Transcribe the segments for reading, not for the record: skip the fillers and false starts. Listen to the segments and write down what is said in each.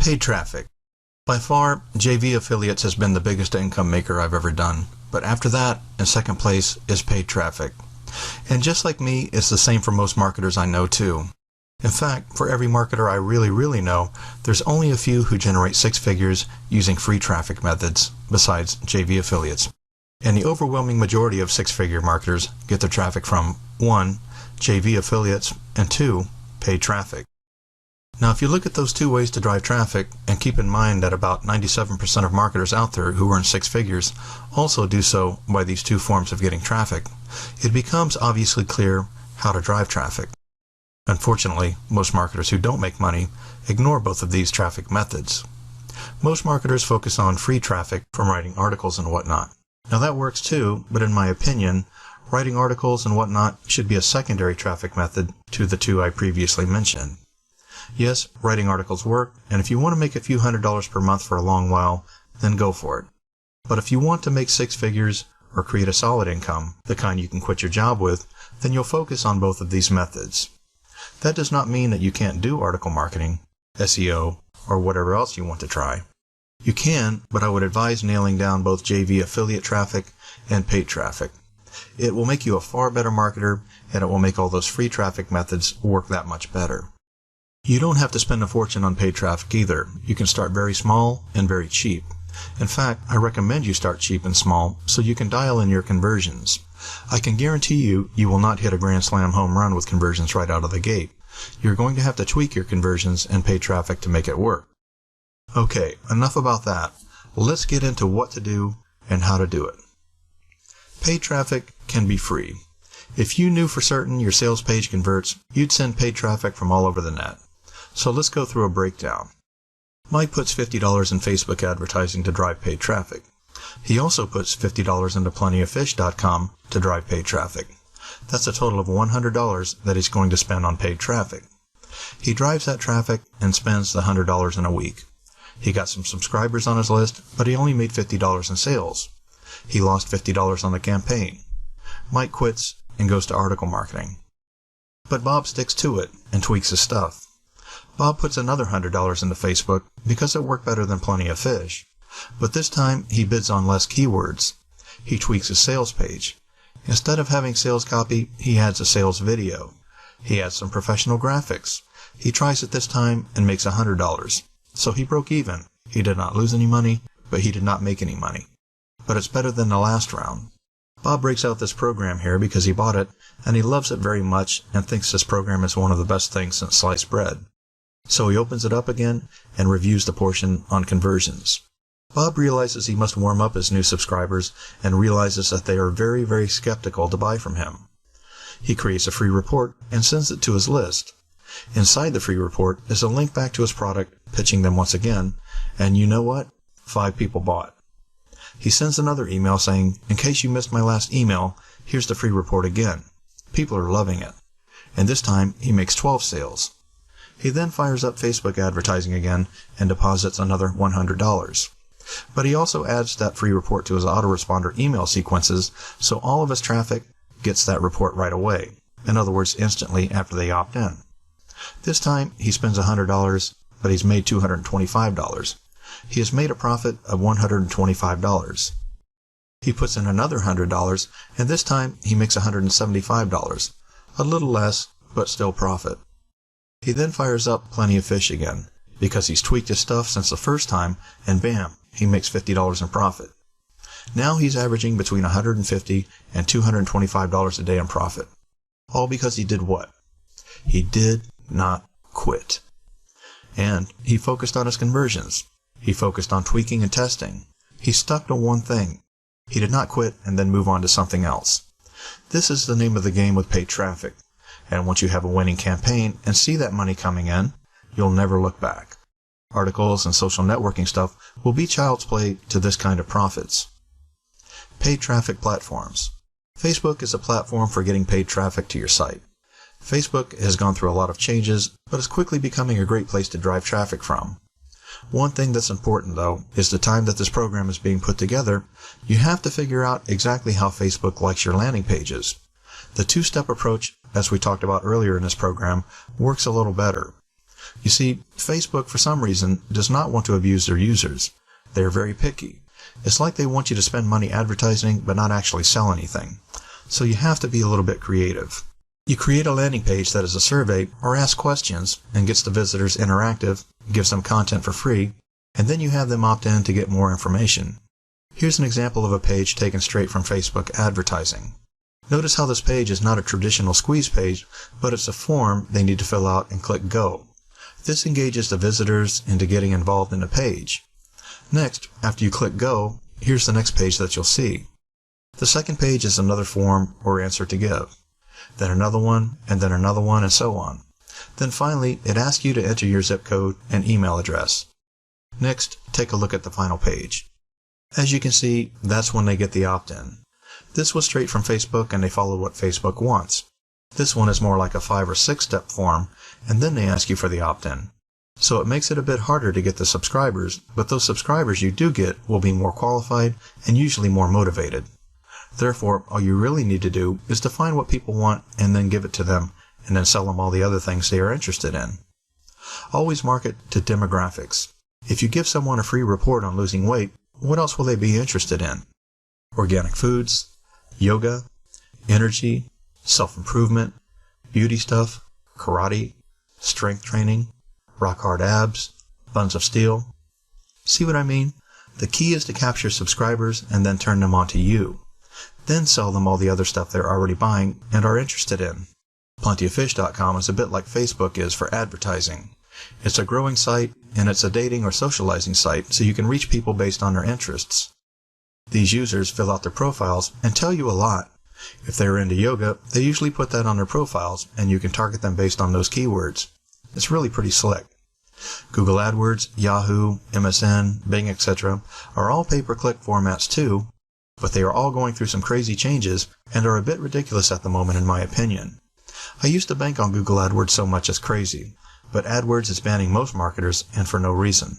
Paid traffic. By far, JV affiliates has been the biggest income maker I've ever done. But after that, in second place, is paid traffic. And just like me, it's the same for most marketers I know too. In fact, for every marketer I really know, there's only a few who generate six figures using free traffic methods, besides JV affiliates. And the overwhelming majority of six-figure marketers get their traffic from 1. JV affiliates, and 2. Paid traffic. Now, if you look at those two ways to drive traffic, and keep in mind that about 97% of marketers out there who earn six figures also do so by these two forms of getting traffic, it becomes obviously clear how to drive traffic. Unfortunately, most marketers who don't make money ignore both of these traffic methods. Most marketers focus on free traffic from writing articles and whatnot. Now that works too, but in my opinion, writing articles and whatnot should be a secondary traffic method to the two I previously mentioned. Yes, writing articles work, and if you want to make a few $100s per month for a long while, then go for it. But if you want to make six figures or create a solid income, the kind you can quit your job with, then you'll focus on both of these methods. That does not mean that you can't do article marketing, SEO, or whatever else you want to try. You can, but I would advise nailing down both JV affiliate traffic and paid traffic. It will make you a far better marketer, and it will make all those free traffic methods work that much better. You don't have to spend a fortune on paid traffic either. You can start very small and very cheap. In fact, I recommend you start cheap and small so you can dial in your conversions. I can guarantee you will not hit a grand slam home run with conversions right out of the gate. You're going to have to tweak your conversions and paid traffic to make it work. Okay, enough about that. Let's get into what to do and how to do it. Paid traffic can be free. If you knew for certain your sales page converts, you'd send paid traffic from all over the net. So let's go through a breakdown. Mike puts $50 in Facebook advertising to drive paid traffic. He also puts $50 into plentyoffish.com to drive paid traffic. That's a total of $100 that he's going to spend on paid traffic. He drives that traffic and spends the $100 in a week. He got some subscribers on his list, but he only made $50 in sales. He lost $50 on the campaign. Mike quits and goes to article marketing. But Bob sticks to it and tweaks his stuff. Bob puts another $100 into Facebook because it worked better than Plenty of Fish. But this time he bids on less keywords. He tweaks his sales page. Instead of having sales copy, he adds a sales video. He adds some professional graphics. He tries it this time and makes $100. So he broke even. He did not lose any money, but he did not make any money. But it's better than the last round. Bob breaks out this program here because he bought it, and he loves it very much and thinks this program is one of the best things since sliced bread. So he opens it up again and reviews the portion on conversions. Bob realizes he must warm up his new subscribers and realizes that they are very skeptical to buy from him. He creates a free report and sends it to his list. Inside the free report is a link back to his product, pitching them once again, and you know what? 5 people bought. He sends another email saying, in case you missed my last email, here's the free report again. People are loving it. And this time he makes 12 sales. He then fires up Facebook advertising again and deposits another $100. But he also adds that free report to his autoresponder email sequences, so all of his traffic gets that report right away. In other words, instantly after they opt in. This time he spends $100, but he's made $225. He has made a profit of $125. He puts in another $100, and this time he makes $175. A little less, but still profit. He then fires up Plenty of Fish again, because he's tweaked his stuff since the first time, and bam, he makes $50 in profit. Now he's averaging between $150 and $225 a day in profit. All because he did what? He did not quit. And he focused on his conversions. He focused on tweaking and testing. He stuck to one thing. He did not quit and then move on to something else. This is the name of the game with paid traffic. And once you have a winning campaign and see that money coming in, you'll never look back. Articles and social networking stuff will be child's play to this kind of profits. Paid traffic platforms. Facebook is a platform for getting paid traffic to your site. Facebook has gone through a lot of changes, but is quickly becoming a great place to drive traffic from. One thing that's important, though, is the time that this program is being put together, you have to figure out exactly how Facebook likes your landing pages. The two-step approach, as we talked about earlier in this program, works a little better. You see, Facebook, for some reason, does not want to abuse their users. They are very picky. It's like they want you to spend money advertising but not actually sell anything. So you have to be a little bit creative. You create a landing page that is a survey or ask questions and gets the visitors interactive, gives them content for free, and then you have them opt in to get more information. Here's an example of a page taken straight from Facebook advertising. Notice how this page is not a traditional squeeze page, but it's a form they need to fill out and click Go. This engages the visitors into getting involved in the page. Next, after you click Go, here's the next page that you'll see. The second page is another form or answer to give. Then another one, and then another one, and so on. Then finally, it asks you to enter your zip code and email address. Next, take a look at the final page. As you can see, that's when they get the opt-in. This was straight from Facebook and they followed what Facebook wants. This one is more like a 5 or 6 step form, and then they ask you for the opt-in. So it makes it a bit harder to get the subscribers, but those subscribers you do get will be more qualified and usually more motivated. Therefore, all you really need to do is to find what people want and then give it to them, and then sell them all the other things they are interested in. Always market to demographics. If you give someone a free report on losing weight, what else will they be interested in? Organic foods, yoga, energy, self-improvement, beauty stuff, karate, strength training, rock-hard abs, buns of steel. See what I mean? The key is to capture subscribers and then turn them on to you. Then sell them all the other stuff they're already buying and are interested in. PlentyOfFish.com is a bit like Facebook is for advertising. It's a growing site, and it's a dating or socializing site, so you can reach people based on their interests. These users fill out their profiles and tell you a lot. If they're into yoga, they usually put that on their profiles, and you can target them based on those keywords. It's really pretty slick. Google AdWords, Yahoo, MSN, Bing, etc. are all pay-per-click formats too, but they are all going through some crazy changes and are a bit ridiculous at the moment in my opinion. I used to bank on Google AdWords so much as crazy, but AdWords is banning most marketers and for no reason.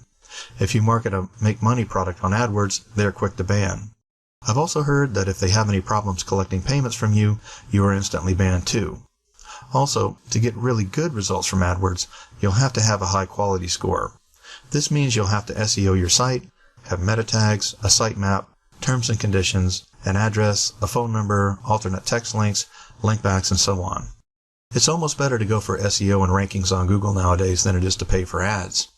If you market a make-money product on AdWords, they are quick to ban. I've also heard that if they have any problems collecting payments from you, you are instantly banned too. Also, to get really good results from AdWords, you'll have to have a high quality score. This means you'll have to SEO your site, have meta tags, a sitemap, terms and conditions, an address, a phone number, alternate text links, linkbacks, and so on. It's almost better to go for SEO and rankings on Google nowadays than it is to pay for ads.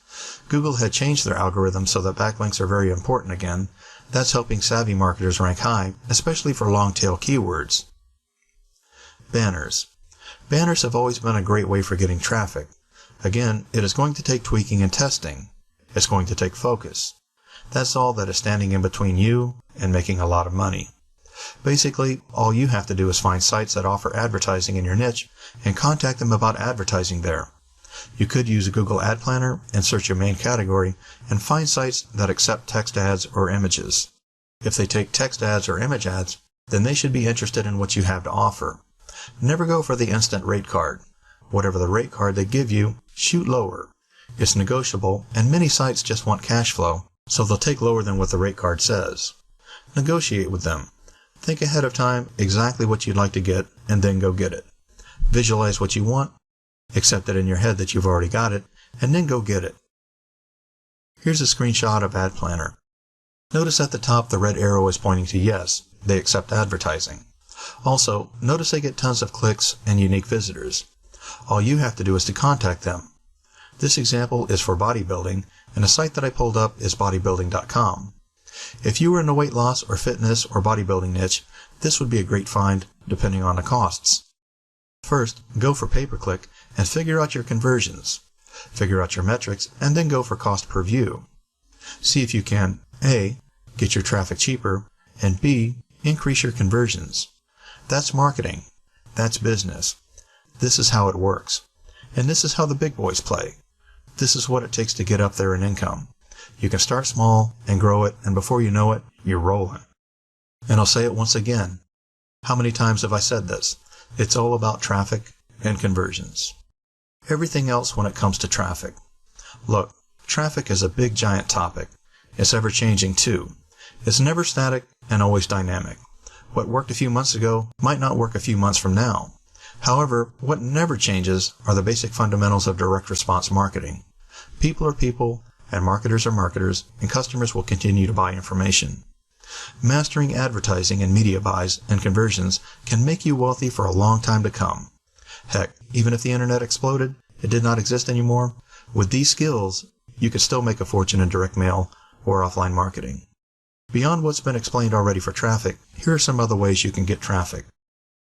Google had changed their algorithm so that backlinks are very important again. That's helping savvy marketers rank high, especially for long-tail keywords. Banners. Banners have always been a great way for getting traffic. Again, it is going to take tweaking and testing. It's going to take focus. That's all that is standing in between you and making a lot of money. Basically, all you have to do is find sites that offer advertising in your niche and contact them about advertising there. You could use a Google Ad Planner and search your main category and find sites that accept text ads or images. If they take text ads or image ads, then they should be interested in what you have to offer. Never go for the instant rate card. Whatever the rate card they give you, shoot lower. It's negotiable, and many sites just want cash flow, so they'll take lower than what the rate card says. Negotiate with them. Think ahead of time exactly what you'd like to get, and then go get it. Visualize what you want, accept it in your head that you've already got it, and then go get it. Here's a screenshot of Ad Planner. Notice at the top the red arrow is pointing to yes, they accept advertising. Also, notice they get tons of clicks and unique visitors. All you have to do is to contact them. This example is for bodybuilding, and a site that I pulled up is bodybuilding.com. If you were in the weight loss or fitness or bodybuilding niche, this would be a great find depending on the costs. First, go for pay-per-click and figure out your conversions. Figure out your metrics and then go for cost per view. See if you can A. Get your traffic cheaper, and B. Increase your conversions. That's marketing. That's business. This is how it works. And this is how the big boys play. This is what it takes to get up there in income. You can start small and grow it, and before you know it, you're rolling. And I'll say it once again. How many times have I said this? It's all about traffic and conversions. Everything else when it comes to traffic. Look, traffic is a big giant topic. It's ever changing too. It's never static and always dynamic. What worked a few months ago might not work a few months from now. However, what never changes are the basic fundamentals of direct response marketing. People are people, and marketers are marketers, and customers will continue to buy information. Mastering advertising and media buys and conversions can make you wealthy for a long time to come. Heck, even if the internet exploded, it did not exist anymore, with these skills, you could still make a fortune in direct mail or offline marketing. Beyond what's been explained already for traffic, here are some other ways you can get traffic.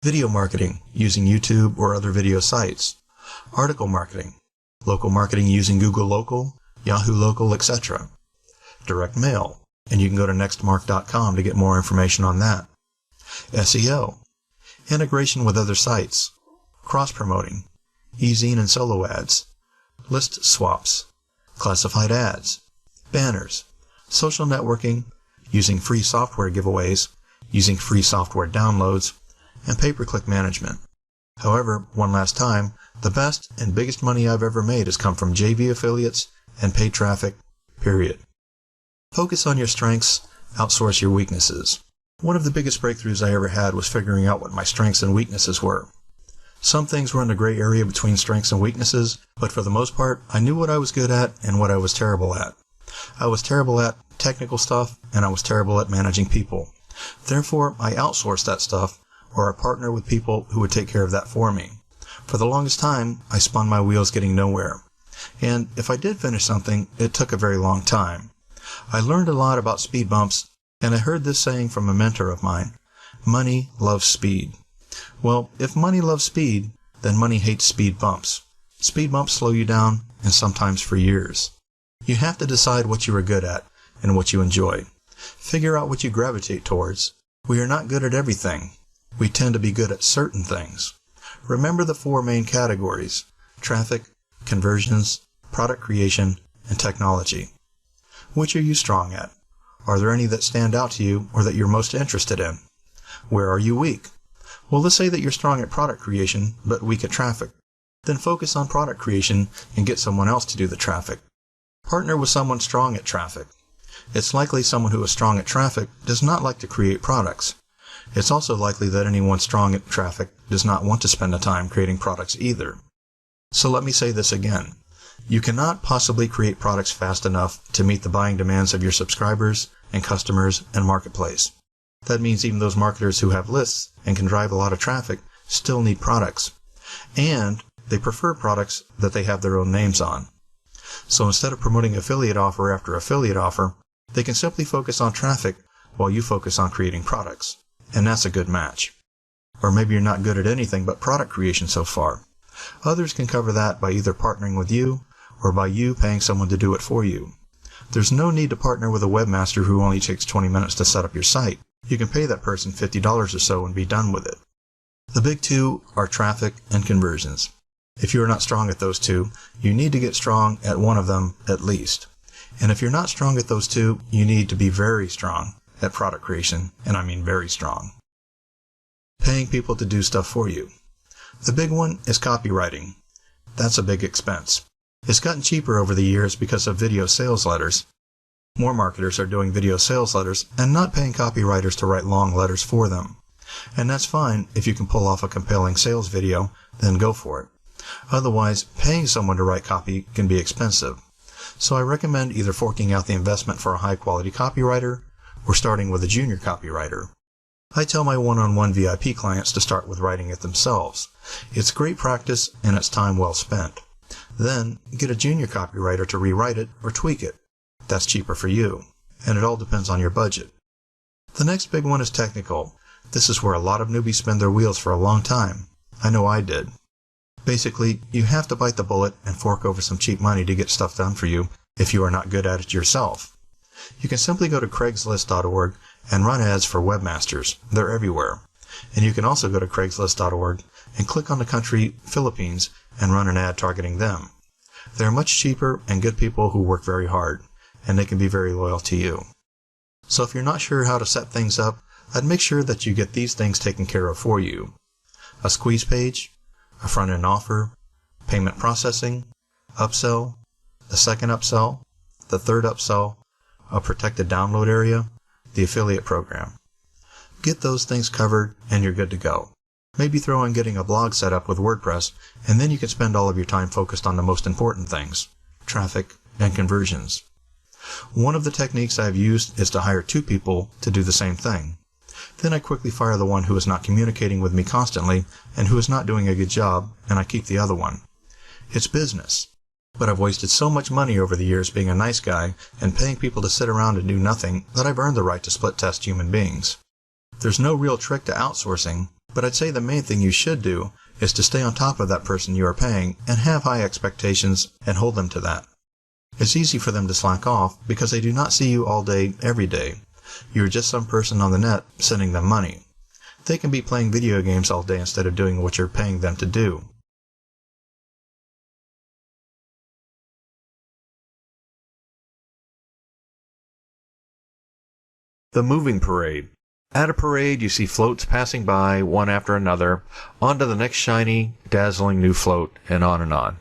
Video marketing, using YouTube or other video sites. Article marketing. Local marketing using Google Local, Yahoo Local, etc. Direct mail, and you can go to nextmark.com to get more information on that. SEO. Integration with other sites. Cross-promoting. E-zine and solo ads. List swaps. Classified ads. Banners. Social networking. Using free software giveaways. Using free software downloads. And pay-per-click management. However, one last time, the best and biggest money I've ever made has come from JV affiliates and paid traffic, period. Focus on your strengths, outsource your weaknesses. One of the biggest breakthroughs I ever had was figuring out what my strengths and weaknesses were. Some things were in the gray area between strengths and weaknesses, but for the most part, I knew what I was good at and what I was terrible at. I was terrible at technical stuff, and I was terrible at managing people. Therefore, I outsourced that stuff, or I partnered with people who would take care of that for me. For the longest time, I spun my wheels getting nowhere. And if I did finish something, it took a very long time. I learned a lot about speed bumps, and I heard this saying from a mentor of mine: money loves speed. Well, if money loves speed, then money hates speed bumps. Speed bumps slow you down, and sometimes for years. You have to decide what you are good at and what you enjoy. Figure out what you gravitate towards. We are not good at everything. We tend to be good at certain things. Remember the four main categories: traffic, conversions, product creation, and technology. Which are you strong at? Are there any that stand out to you or that you're most interested in? Where are you weak? Well, let's say that you're strong at product creation, but weak at traffic. Then focus on product creation and get someone else to do the traffic. Partner with someone strong at traffic. It's likely someone who is strong at traffic does not like to create products. It's also likely that anyone strong at traffic does not want to spend the time creating products either. So let me say this again. You cannot possibly create products fast enough to meet the buying demands of your subscribers and customers and marketplace. That means even those marketers who have lists and can drive a lot of traffic still need products. And they prefer products that they have their own names on. So instead of promoting affiliate offer after affiliate offer, they can simply focus on traffic while you focus on creating products. And that's a good match. Or maybe you're not good at anything but product creation so far. Others can cover that by either partnering with you or by you paying someone to do it for you. There's no need to partner with a webmaster who only takes 20 minutes to set up your site. You can pay that person $50 or so and be done with it. The big two are traffic and conversions. If you are not strong at those two, you need to get strong at one of them at least. And if you're not strong at those two, you need to be very strong at product creation, and I mean very strong. Paying people to do stuff for you. The big one is copywriting. That's a big expense. It's gotten cheaper over the years because of video sales letters. More marketers are doing video sales letters and not paying copywriters to write long letters for them. And that's fine if you can pull off a compelling sales video, then go for it. Otherwise, paying someone to write copy can be expensive. So I recommend either forking out the investment for a high-quality copywriter or starting with a junior copywriter. I tell my one-on-one VIP clients to start with writing it themselves. It's great practice and it's time well spent. Then, get a junior copywriter to rewrite it or tweak it. That's cheaper for you, and it all depends on your budget. The next big one is technical. This is where a lot of newbies spin their wheels for a long time. I know I did. Basically, you have to bite the bullet and fork over some cheap money to get stuff done for you if you are not good at it yourself. You can simply go to Craigslist.org and run ads for webmasters. They're everywhere. And you can also go to Craigslist.org and click on the country Philippines and run an ad targeting them. They're much cheaper and good people who work very hard, and they can be very loyal to you. So if you're not sure how to set things up, I'd make sure that you get these things taken care of for you. A squeeze page, a front-end offer, payment processing, upsell, a second upsell, the third upsell, a protected download area, the affiliate program. Get those things covered and you're good to go. Maybe throw on getting a blog set up with WordPress, and then you can spend all of your time focused on the most important things: traffic and conversions. One of the techniques I have used is to hire 2 people to do the same thing. Then I quickly fire the one who is not communicating with me constantly and who is not doing a good job, and I keep the other one. It's business. But I've wasted so much money over the years being a nice guy and paying people to sit around and do nothing that I've earned the right to split test human beings. There's no real trick to outsourcing, but I'd say the main thing you should do is to stay on top of that person you are paying and have high expectations and hold them to that. It's easy for them to slack off because they do not see you all day, every day. You're just some person on the net sending them money. They can be playing video games all day instead of doing what you're paying them to do. The moving parade. At a parade, you see floats passing by, one after another, on to the next shiny, dazzling new float, and on and on.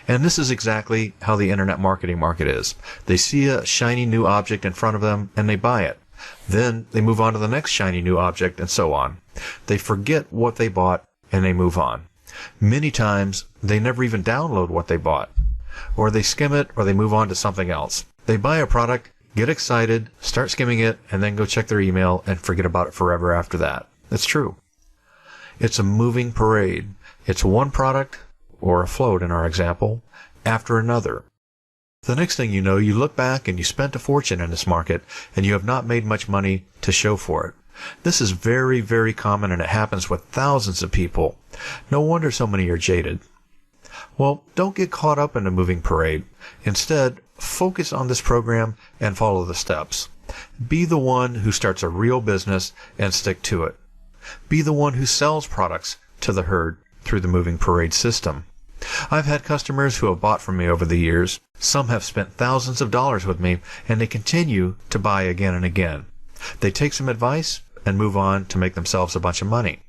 And this is exactly how the internet marketing market is. They see a shiny new object in front of them, and they buy it. Then they move on to the next shiny new object, and so on. They forget what they bought, and they move on. Many times, they never even download what they bought. Or they skim it, or they move on to something else. They buy a product, get excited, start skimming it, and then go check their email and forget about it forever after that. It's true. It's a moving parade. It's one product, or a float in our example, after another. The next thing you know, you look back and you spent a fortune in this market, and you have not made much money to show for it. This is very, very common, and it happens with thousands of people. No wonder so many are jaded. Well, don't get caught up in a moving parade. Instead, focus on this program and follow the steps. Be the one who starts a real business and stick to it. Be the one who sells products to the herd through the moving parade system. I've had customers who have bought from me over the years. Some have spent thousands of dollars with me, and they continue to buy again and again. They take some advice and move on to make themselves a bunch of money.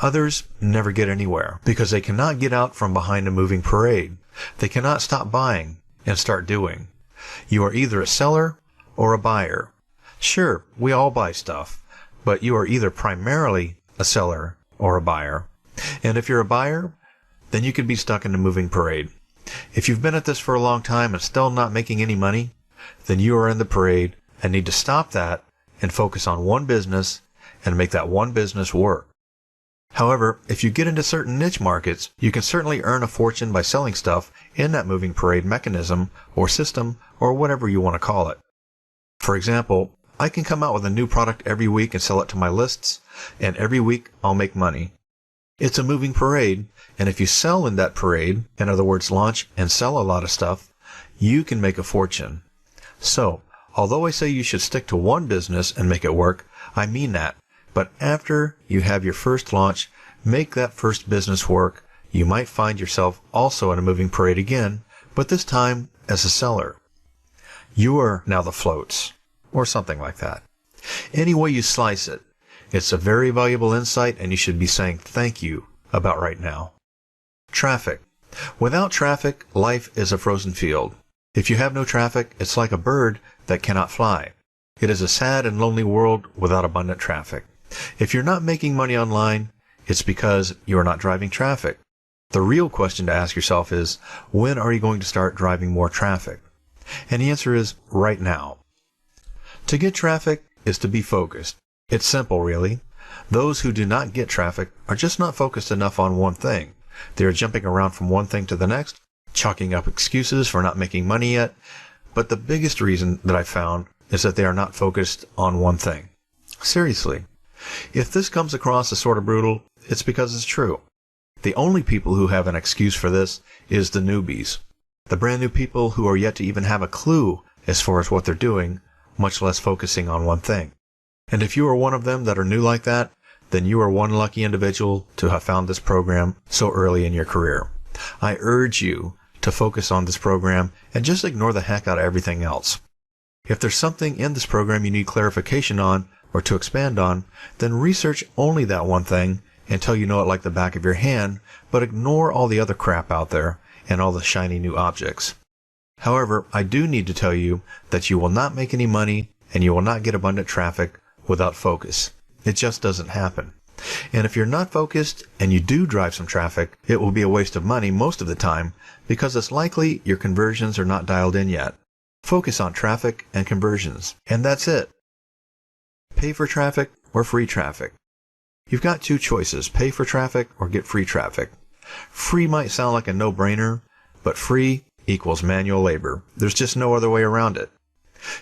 Others never get anywhere because they cannot get out from behind a moving parade. They cannot stop buying and start doing. You are either a seller or a buyer. Sure, we all buy stuff, but you are either primarily a seller or a buyer. And if you're a buyer, then you could be stuck in the moving parade. If you've been at this for a long time and still not making any money, then you are in the parade and need to stop that and focus on one business and make that one business work. However, if you get into certain niche markets, you can certainly earn a fortune by selling stuff in that moving parade mechanism or system or whatever you want to call it. For example, I can come out with a new product every week and sell it to my lists, and every week I'll make money. It's a moving parade, and if you sell in that parade, in other words, launch and sell a lot of stuff, you can make a fortune. So, although I say you should stick to one business and make it work, I mean that. But after you have your first launch, make that first business work, you might find yourself also in a moving parade again, but this time as a seller. You are now the floats, or something like that. Any way you slice it, it's a very valuable insight, and you should be saying thank you about right now. Traffic. Without traffic, life is a frozen field. If you have no traffic, it's like a bird that cannot fly. It is a sad and lonely world without abundant traffic. If you're not making money online, it's because you are not driving traffic. The real question to ask yourself is, when are you going to start driving more traffic? And the answer is right now. To get traffic is to be focused. It's simple, really. Those who do not get traffic are just not focused enough on one thing. They are jumping around from one thing to the next, chalking up excuses for not making money yet. But the biggest reason that I found is that they are not focused on one thing. Seriously. If this comes across as sort of brutal, it's because it's true. The only people who have an excuse for this is the newbies. The brand new people who are yet to even have a clue as far as what they're doing, much less focusing on one thing. And if you are one of them that are new like that, then you are one lucky individual to have found this program so early in your career. I urge you to focus on this program and just ignore the heck out of everything else. If there's something in this program you need clarification on or to expand on, then research only that one thing until you know it like the back of your hand, but ignore all the other crap out there and all the shiny new objects. However, I do need to tell you that you will not make any money and you will not get abundant traffic without focus. It just doesn't happen. And if you're not focused and you do drive some traffic, it will be a waste of money most of the time because it's likely your conversions are not dialed in yet. Focus on traffic and conversions, and that's it. Pay for traffic or free traffic. You've got two choices, pay for traffic or get free traffic. Free might sound like a no-brainer, but free equals manual labor. There's just no other way around it.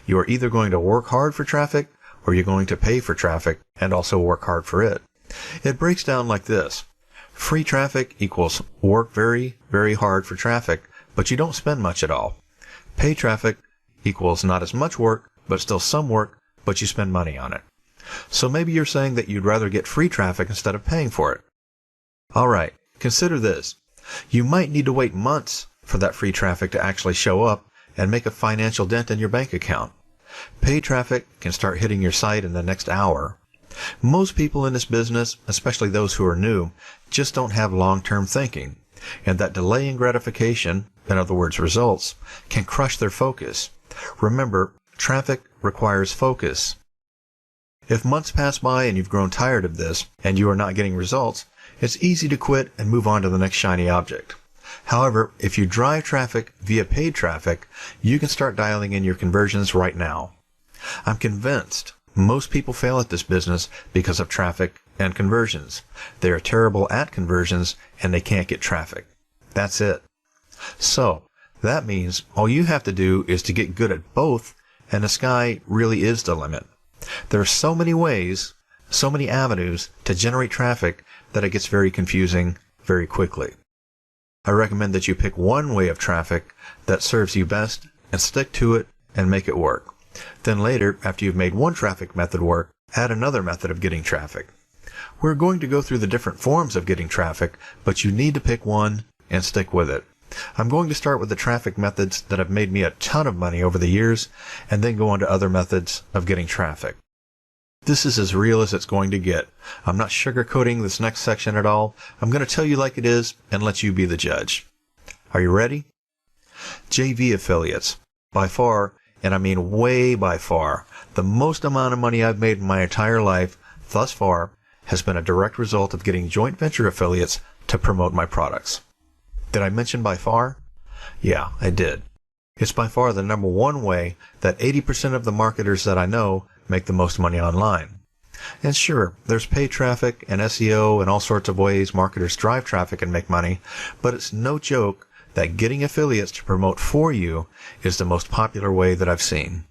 You are either going to work hard for traffic or you're going to pay for traffic and also work hard for it. It breaks down like this. Free traffic equals work very, very hard for traffic, but you don't spend much at all. Pay traffic equals not as much work, but still some work, but you spend money on it. So maybe you're saying that you'd rather get free traffic instead of paying for it. All right, consider this. You might need to wait months for that free traffic to actually show up and make a financial dent in your bank account. Paid traffic can start hitting your site in the next hour. Most people in this business, especially those who are new, just don't have long-term thinking, and that delay in gratification, in other words results, can crush their focus. Remember, traffic requires focus. If months pass by and you've grown tired of this and you are not getting results, it's easy to quit and move on to the next shiny object. However, if you drive traffic via paid traffic, you can start dialing in your conversions right now. I'm convinced most people fail at this business because of traffic and conversions. They are terrible at conversions and they can't get traffic. That's it. So, that means all you have to do is to get good at both, and the sky really is the limit. There are so many ways, so many avenues to generate traffic that it gets very confusing very quickly. I recommend that you pick one way of traffic that serves you best and stick to it and make it work. Then later, after you've made one traffic method work, add another method of getting traffic. We're going to go through the different forms of getting traffic, but you need to pick one and stick with it. I'm going to start with the traffic methods that have made me a ton of money over the years, and then go on to other methods of getting traffic. This is as real as it's going to get. I'm not sugarcoating this next section at all. I'm going to tell you like it is and let you be the judge. Are you ready? JV affiliates. By far, and I mean way by far, the most amount of money I've made in my entire life thus far has been a direct result of getting joint venture affiliates to promote my products. Did I mention by far? Yeah, I did. It's by far the number one way that 80% of the marketers that I know make the most money online. And sure, there's paid traffic and SEO and all sorts of ways marketers drive traffic and make money, but it's no joke that getting affiliates to promote for you is the most popular way that I've seen.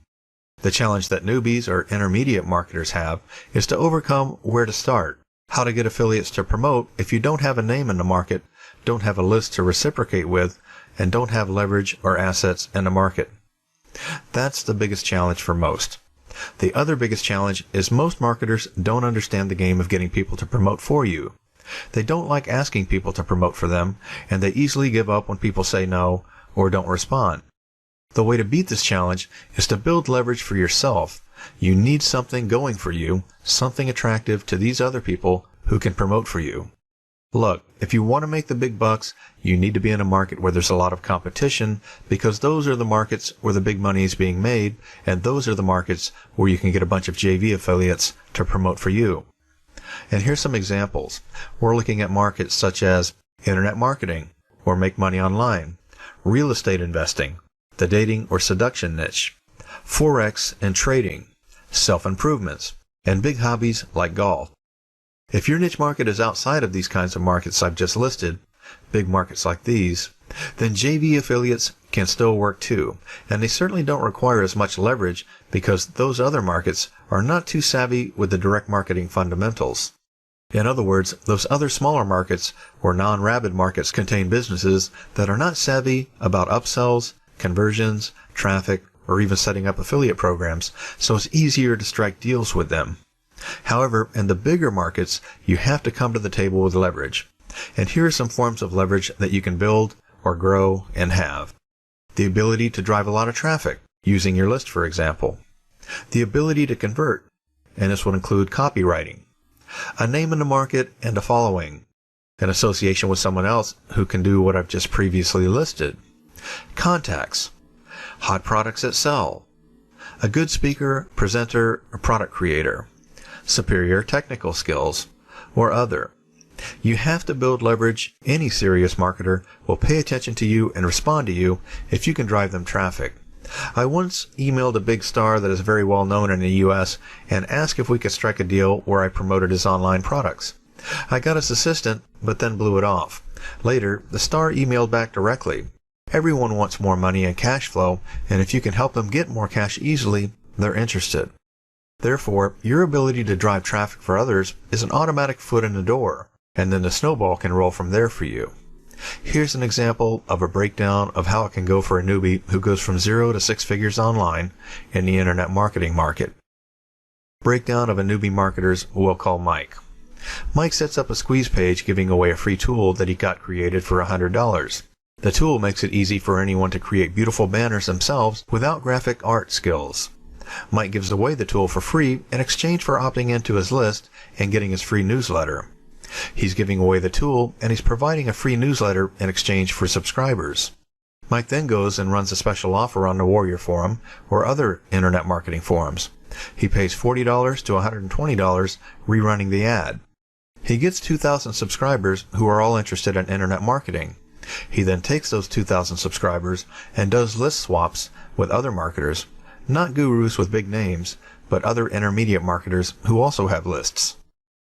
The challenge that newbies or intermediate marketers have is to overcome where to start, how to get affiliates to promote if you don't have a name in the market, don't have a list to reciprocate with, and don't have leverage or assets in the market. That's the biggest challenge for most. The other biggest challenge is most marketers don't understand the game of getting people to promote for you. They don't like asking people to promote for them, and they easily give up when people say no or don't respond. The way to beat this challenge is to build leverage for yourself. You need something going for you, something attractive to these other people who can promote for you. Look, if you want to make the big bucks, you need to be in a market where there's a lot of competition, because those are the markets where the big money is being made, and those are the markets where you can get a bunch of JV affiliates to promote for you. And here's some examples. We're looking at markets such as internet marketing, or make money online, real estate investing, the dating or seduction niche, forex and trading, self-improvements, and big hobbies like golf. If your niche market is outside of these kinds of markets I've just listed, big markets like these, then JV affiliates can still work too, and they certainly don't require as much leverage because those other markets are not too savvy with the direct marketing fundamentals. In other words, those other smaller markets or non-rabid markets contain businesses that are not savvy about upsells, conversions, traffic, or even setting up affiliate programs, so it's easier to strike deals with them. However, in the bigger markets, you have to come to the table with leverage. And here are some forms of leverage that you can build or grow and have. The ability to drive a lot of traffic, using your list, for example. The ability to convert, and this would include copywriting. A name in the market and a following. An association with someone else who can do what I've just previously listed. Contacts. Hot products that sell. A good speaker, presenter, or product creator. Superior technical skills, or other. You have to build leverage. Any serious marketer will pay attention to you and respond to you if you can drive them traffic. I once emailed a big star that is very well known in the US and asked if we could strike a deal where I promoted his online products. I got his assistant, but then blew it off. Later, the star emailed back directly. Everyone wants more money and cash flow, and if you can help them get more cash easily, they're interested. Therefore, your ability to drive traffic for others is an automatic foot in the door, and then the snowball can roll from there for you. Here's an example of a breakdown of how it can go for a newbie who goes from 0 to 6 figures online in the internet marketing market. Breakdown of a newbie marketer's we'll call Mike. Mike sets up a squeeze page giving away a free tool that he got created for $100. The tool makes it easy for anyone to create beautiful banners themselves without graphic art skills. Mike gives away the tool for free in exchange for opting into his list and getting his free newsletter. He's giving away the tool, and he's providing a free newsletter in exchange for subscribers. Mike then goes and runs a special offer on the Warrior Forum or other internet marketing forums. He pays $40 to $120 rerunning the ad. He gets 2,000 subscribers who are all interested in internet marketing. He then takes those 2,000 subscribers and does list swaps with other marketers, not gurus with big names, but other intermediate marketers who also have lists.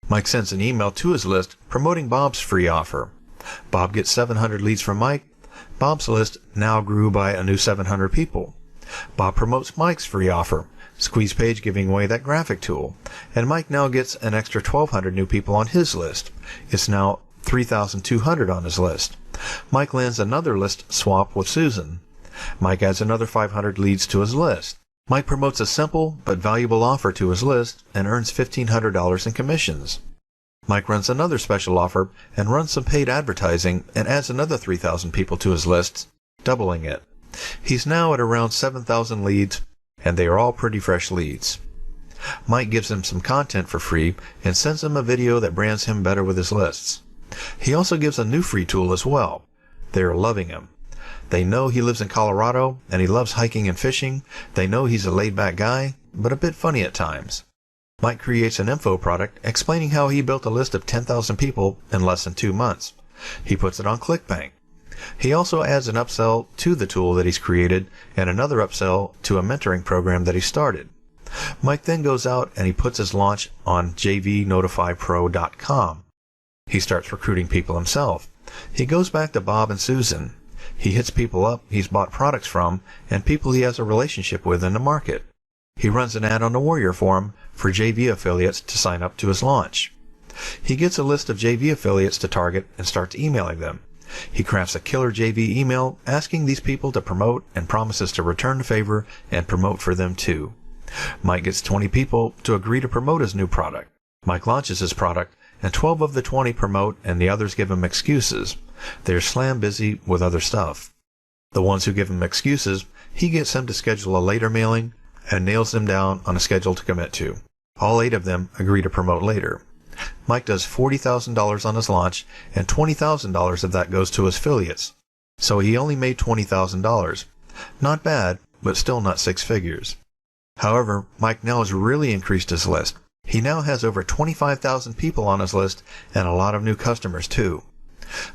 Mike sends an email to his list promoting Bob's free offer. Bob gets 700 leads from Mike. Bob's list now grew by a new 700 people. Bob promotes Mike's free offer, squeeze page giving away that graphic tool, and Mike now gets an extra 1,200 new people on his list. It's now 3,200 on his list. Mike lands another list swap with Susan. Mike adds another 500 leads to his list. Mike promotes a simple but valuable offer to his list and earns $1,500 in commissions. Mike runs another special offer and runs some paid advertising and adds another 3,000 people to his lists, doubling it. He's now at around 7,000 leads, and they are all pretty fresh leads. Mike gives him some content for free and sends him a video that brands him better with his lists. He also gives a new free tool as well. They are loving him. They know he lives in Colorado and he loves hiking and fishing. They know he's a laid-back guy, but a bit funny at times. Mike creates an info product explaining how he built a list of 10,000 people in less than 2 months. He puts it on ClickBank. He also adds an upsell to the tool that he's created and another upsell to a mentoring program that he started. Mike then goes out and he puts his launch on jvnotifypro.com. He starts recruiting people himself. He goes back to Bob and Susan. He hits people up he's bought products from and people he has a relationship with in the market. He runs an ad on the Warrior Forum for JV affiliates to sign up to his launch. He gets a list of JV affiliates to target and starts emailing them. He crafts a killer JV email asking these people to promote and promises to return the favor and promote for them too. Mike gets 20 people to agree to promote his new product. Mike launches his product and 12 of the 20 promote and the others give him excuses. They're slam busy with other stuff. The ones who give him excuses, he gets them to schedule a later mailing and nails them down on a schedule to commit to. All 8 of them agree to promote later. Mike does $40,000 on his launch, and $20,000 of that goes to his affiliates. So he only made $20,000. Not bad, but still not 6 figures. However, Mike now has really increased his list. He now has over 25,000 people on his list and a lot of new customers too.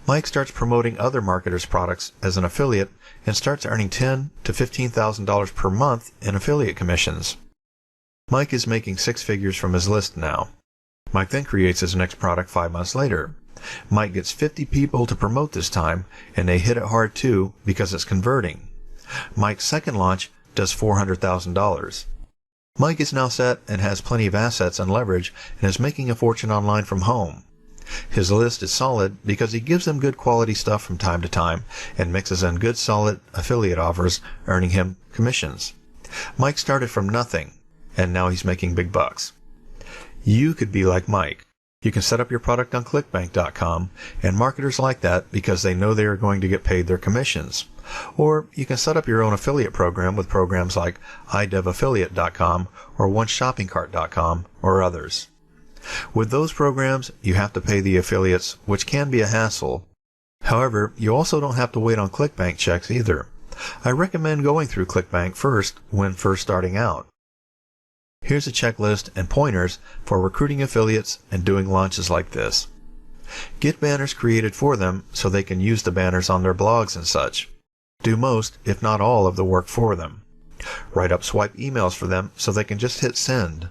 Mike starts promoting other marketers' products as an affiliate and starts earning $10,000 to $15,000 per month in affiliate commissions. Mike is making 6 figures from his list now. Mike then creates his next product 5 months later. Mike gets 50 people to promote this time, and they hit it hard too because it's converting. Mike's second launch does $400,000. Mike is now set and has plenty of assets and leverage and is making a fortune online from home. His list is solid because he gives them good quality stuff from time to time and mixes in good solid affiliate offers, earning him commissions. Mike started from nothing, and now he's making big bucks. You could be like Mike. You can set up your product on clickbank.com, and marketers like that because they know they are going to get paid their commissions. Or you can set up your own affiliate program with programs like idevaffiliate.com or oneshoppingcart.com or others. With those programs, you have to pay the affiliates, which can be a hassle. However, you also don't have to wait on ClickBank checks either. I recommend going through ClickBank first when first starting out. Here's a checklist and pointers for recruiting affiliates and doing launches like this. Get banners created for them so they can use the banners on their blogs and such. Do most, if not all, of the work for them. Write up swipe emails for them so they can just hit send.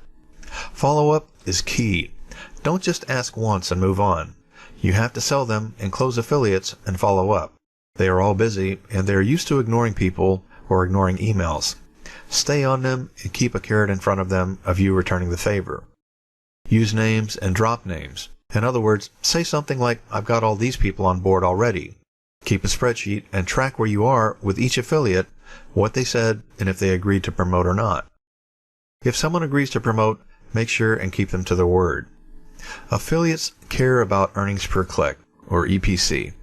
Follow-up is key. Don't just ask once and move on. You have to sell them and close affiliates and follow up. They are all busy and they are used to ignoring people or ignoring emails. Stay on them and keep a carrot in front of them of you returning the favor. Use names and drop names. In other words, say something like, I've got all these people on board already. Keep a spreadsheet and track where you are with each affiliate, what they said, and if they agreed to promote or not. If someone agrees to promote, make sure and keep them to their word. Affiliates care about earnings per click, or EPC.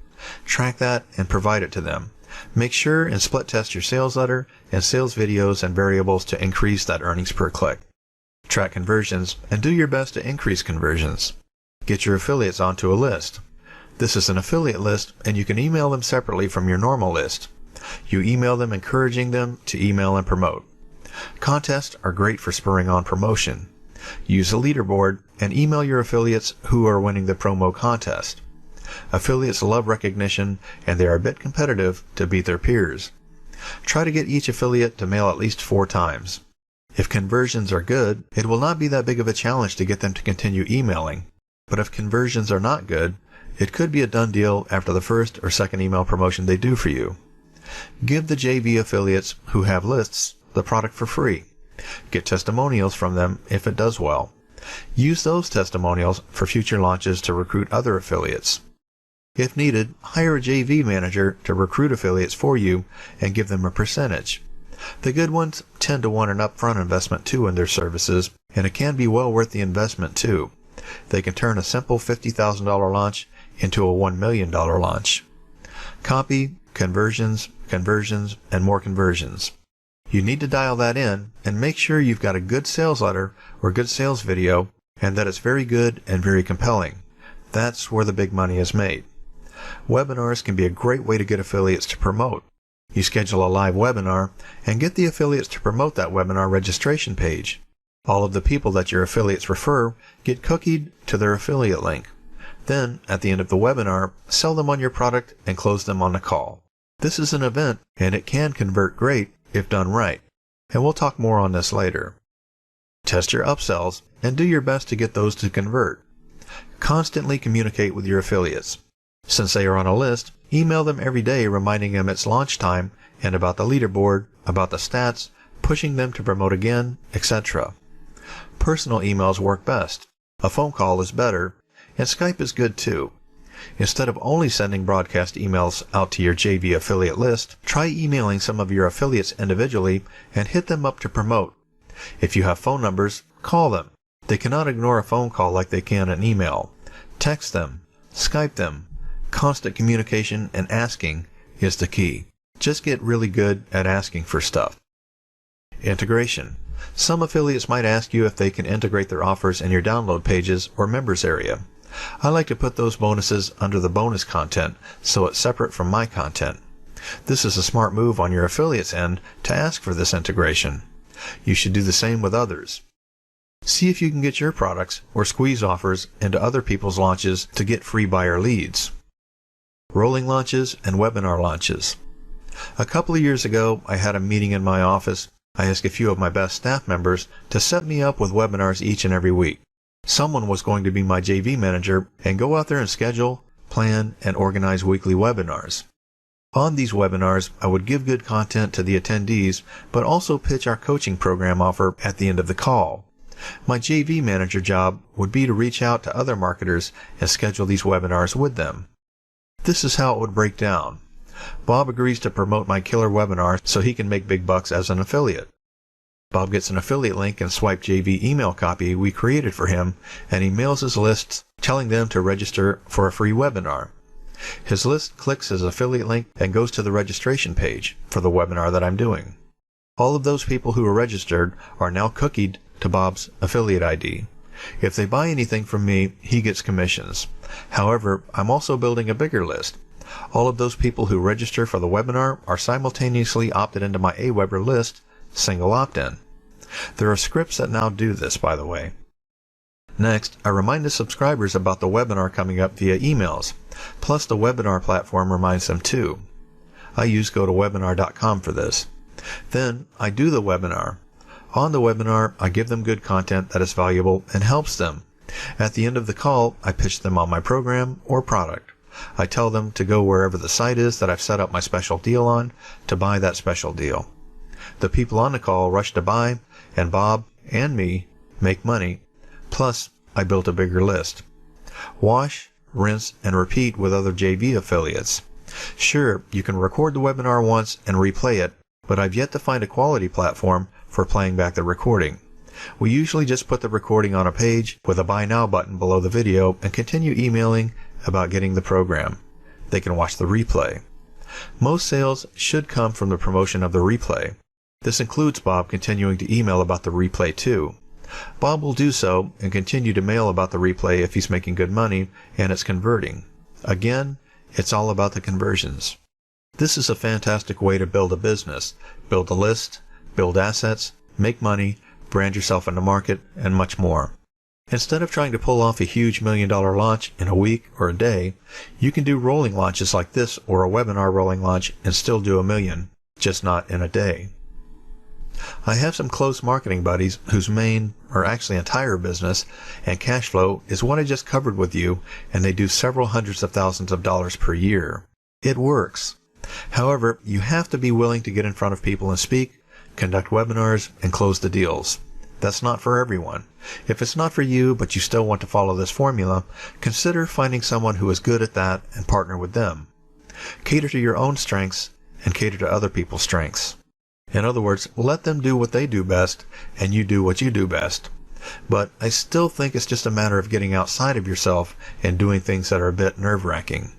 Track that and provide it to them. Make sure and split test your sales letter and sales videos and variables to increase that earnings per click. Track conversions and do your best to increase conversions. Get your affiliates onto a list. This is an affiliate list and you can email them separately from your normal list. You email them encouraging them to email and promote. Contests are great for spurring on promotion. Use a leaderboard and email your affiliates who are winning the promo contest. Affiliates love recognition and they are a bit competitive to beat their peers. Try to get each affiliate to mail at least 4 times. If conversions are good, it will not be that big of a challenge to get them to continue emailing. But if conversions are not good, it could be a done deal after the first or second email promotion they do for you. Give the JV affiliates who have lists the product for free. Get testimonials from them if it does well. Use those testimonials for future launches to recruit other affiliates. If needed, hire a JV manager to recruit affiliates for you and give them a percentage. The good ones tend to want an upfront investment too in their services, and it can be well worth the investment too. They can turn a simple $50,000 launch into a $1 million launch. Copy, conversions, and more conversions. You need to dial that in and make sure you've got a good sales letter or good sales video and that it's very good and very compelling. That's where the big money is made. Webinars can be a great way to get affiliates to promote. You schedule a live webinar and get the affiliates to promote that webinar registration page. All of the people that your affiliates refer get cookied to their affiliate link. Then, at the end of the webinar, sell them on your product and close them on the call. This is an event and it can convert great if done right, and we'll talk more on this later. Test your upsells and do your best to get those to convert. Constantly communicate with your affiliates. Since they are on a list, email them every day reminding them it's launch time and about the leaderboard, about the stats, pushing them to promote again, etc. Personal emails work best. A phone call is better, and Skype is good too. Instead of only sending broadcast emails out to your JV affiliate list, try emailing some of your affiliates individually and hit them up to promote. If you have phone numbers, call them. They cannot ignore a phone call like they can an email. Text them, Skype them. Constant communication and asking is the key. Just get really good at asking for stuff. Integration. Some affiliates might ask you if they can integrate their offers in your download pages or members area. I like to put those bonuses under the bonus content so it's separate from my content. This is a smart move on your affiliate's end to ask for this integration. You should do the same with others. See if you can get your products or squeeze offers into other people's launches to get free buyer leads. Rolling launches and webinar launches. A couple of years ago, I had a meeting in my office. I asked a few of my best staff members to set me up with webinars each and every week. Someone was going to be my JV manager and go out there and schedule, plan, and organize weekly webinars. On these webinars, I would give good content to the attendees, but also pitch our coaching program offer at the end of the call. My JV manager job would be to reach out to other marketers and schedule these webinars with them. This is how it would break down. Bob agrees to promote my killer webinar so he can make big bucks as an affiliate. Bob gets an affiliate link and swipe JV email copy we created for him, and he mails his lists telling them to register for a free webinar. His list clicks his affiliate link and goes to the registration page for the webinar that I'm doing. All of those people who are registered are now cookied to Bob's affiliate ID. If they buy anything from me, he gets commissions. However, I'm also building a bigger list. All of those people who register for the webinar are simultaneously opted into my AWeber list, single opt-in. There are scripts that now do this, by the way. Next, I remind the subscribers about the webinar coming up via emails, plus the webinar platform reminds them too. I use gotowebinar.com for this. Then, I do the webinar. On the webinar, I give them good content that is valuable and helps them. At the end of the call, I pitch them on my program or product. I tell them to go wherever the site is that I've set up my special deal on to buy that special deal. The people on the call rush to buy, and Bob and me make money. Plus, I built a bigger list. Wash, rinse, and repeat with other JV affiliates. Sure, you can record the webinar once and replay it, but I've yet to find a quality platform for playing back the recording. We usually just put the recording on a page with a Buy Now button below the video and continue emailing about getting the program. They can watch the replay. Most sales should come from the promotion of the replay. This includes Bob continuing to email about the replay too. Bob will do so and continue to mail about the replay if he's making good money and it's converting. Again, it's all about the conversions. This is a fantastic way to build a business, build a list, build assets, make money, brand yourself in the market, and much more. Instead of trying to pull off a huge $1 million launch in a week or a day, you can do rolling launches like this or a webinar rolling launch and still do $1 million, just not in a day. I have some close marketing buddies whose main, or actually entire business and cash flow is what I just covered with you, and they do several hundreds of thousands of dollars per year. It works. However, you have to be willing to get in front of people and speak, conduct webinars, and close the deals. That's not for everyone. If it's not for you, but you still want to follow this formula, consider finding someone who is good at that and partner with them. Cater to your own strengths and cater to other people's strengths. In other words, let them do what they do best, and you do what you do best. But I still think it's just a matter of getting outside of yourself and doing things that are a bit nerve-wracking.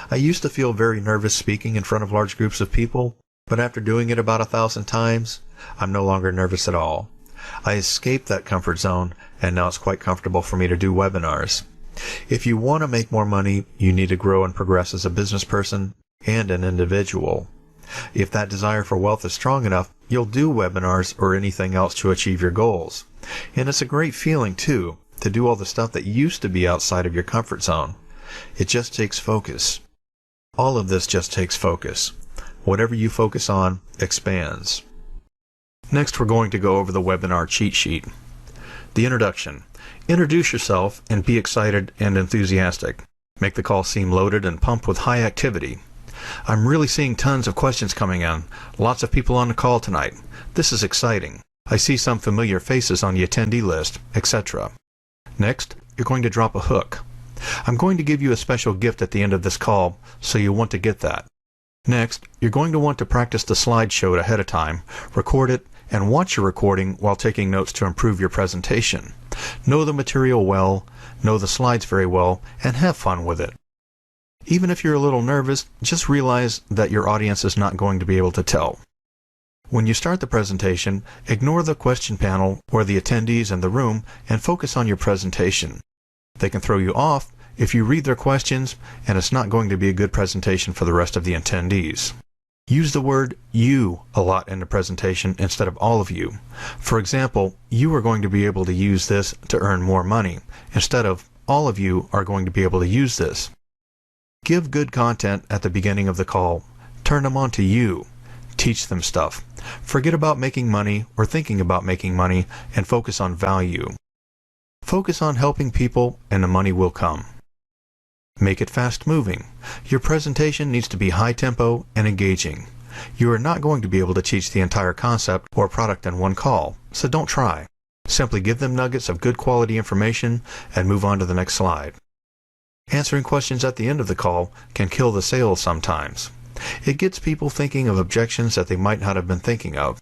I used to feel very nervous speaking in front of large groups of people, but after doing it about 1,000 times, I'm no longer nervous at all. I escaped that comfort zone, and now it's quite comfortable for me to do webinars. If you want to make more money, you need to grow and progress as a business person and an individual. If that desire for wealth is strong enough, you'll do webinars or anything else to achieve your goals. And it's a great feeling, too, to do all the stuff that used to be outside of your comfort zone. It just takes focus. All of this just takes focus. Whatever you focus on expands. Next, we're going to go over the webinar cheat sheet. The introduction. Introduce yourself and be excited and enthusiastic. Make the call seem loaded and pumped with high activity. I'm really seeing tons of questions coming in. Lots of people on the call tonight. This is exciting. I see some familiar faces on the attendee list, etc. Next, you're going to drop a hook. I'm going to give you a special gift at the end of this call, so you'll want to get that. Next, you're going to want to practice the slideshow ahead of time, record it, and watch your recording while taking notes to improve your presentation. Know the material well, know the slides very well, and have fun with it. Even if you're a little nervous, just realize that your audience is not going to be able to tell. When you start the presentation, ignore the question panel or the attendees in the room and focus on your presentation. They can throw you off if you read their questions, and it's not going to be a good presentation for the rest of the attendees. Use the word you a lot in the presentation instead of all of you. For example, you are going to be able to use this to earn more money, instead of all of you are going to be able to use this. Give good content at the beginning of the call. Turn them on to you. Teach them stuff. Forget about making money or thinking about making money and focus on value. Focus on helping people and the money will come. Make it fast-moving. Your presentation needs to be high-tempo and engaging. You are not going to be able to teach the entire concept or product in one call, so don't try. Simply give them nuggets of good quality information and move on to the next slide. Answering questions at the end of the call can kill the sales sometimes. It gets people thinking of objections that they might not have been thinking of.